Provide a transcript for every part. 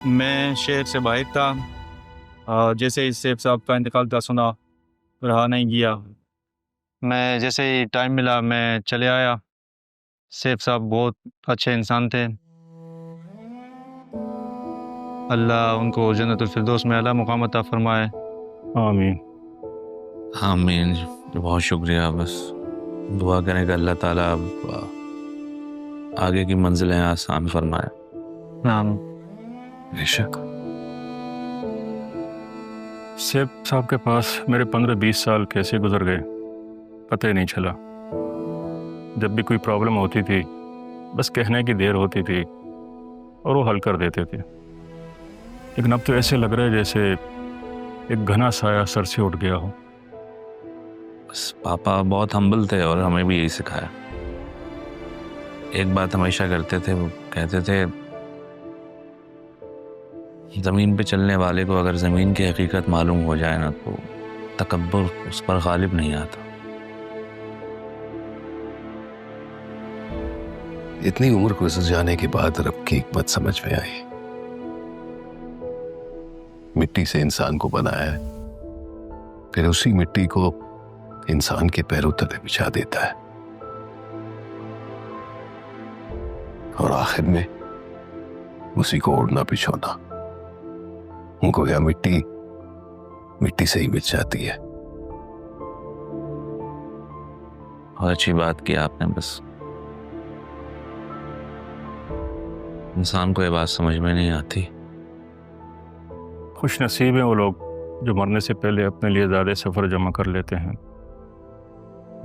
मैं शहर से बाहर था। जैसे ही सेठ साहब का इंतकाल का सुना, रहा नहीं गया। मैं जैसे ही टाइम मिला मैं चले आया। सेठ साहब बहुत अच्छे इंसान थे। अल्लाह उनको जन्नतुल फिरदौस में आला मुकाम अता फरमाए। आमीन। आमीन। बहुत शुक्रिया। बस दुआ करें कि अल्लाह ताला आगे की मंजिलें आसान फरमाए। नाम बेशक। सेब साहब के पास मेरे 15-20 साल कैसे गुजर गए पता ही नहीं चला। जब भी कोई प्रॉब्लम होती थी बस कहने की देर होती थी और वो हल कर देते थे। लेकिन अब तो ऐसे लग रहा है जैसे एक घना साया सर से उठ गया हो। बस पापा बहुत हम्बल थे और हमें भी यही सिखाया। एक बात हमेशा करते थे, वो कहते थे ज़मीन पे चलने वाले को अगर ज़मीन की हकीकत मालूम हो जाए ना तो तकब्बुर उस पर गालिब नहीं आता। इतनी उम्र गुजर जाने के बाद रब की हिकमत समझ में आई। मिट्टी से इंसान को बनाया है, फिर उसी मिट्टी को इंसान के पैरों तले बिछा देता है और आखिर में उसी को ओढ़ना बिछोना। गोया मिट्टी मिट्टी से ही मिल जाती है। बहुत अच्छी बात की आपने। बस इंसान को ये बात समझ में नहीं आती। खुश नसीब हैं वो लोग जो मरने से पहले अपने लिए ज़्यादा सफ़र जमा कर लेते हैं।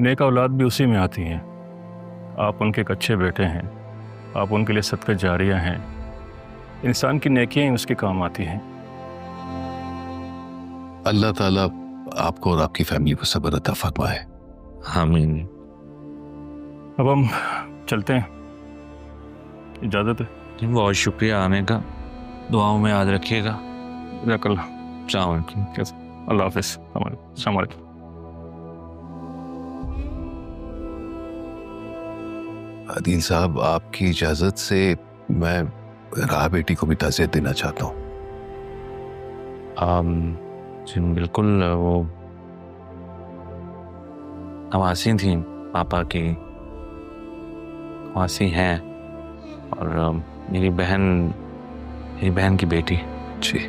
नेक औलाद भी उसी में आती हैं। आप उनके एक अच्छे बेटे हैं, आप उनके लिए सदक़े जारिया हैं। इंसान की नेकियां ही उसके काम आती हैं। अल्लाह ताला आपको और आपकी फैमिली को सब्र अता फरमाए। आमीन। अब हम चलते हैं, इजाज़त है। बहुत शुक्रिया आने का। दुआओं में याद रखिएगा। जज़ाकल्लाह। अस्सलाम वालेकुम। कैसे? अल्लाह हाफ़िज़। अस्सलाम वालेकुम। आदिल साहब, आपकी इजाजत से मैं राह बेटी को भी ताज़ियत देना चाहता हूँ। जी बिल्कुल। वो नवासी थी पापा की, नवासी हैं। और मेरी बहन की बेटी। जी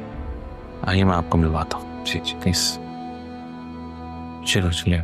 आइए मैं आपको मिलवाता हूँ। जी जी। प्लीज चलो चलिए।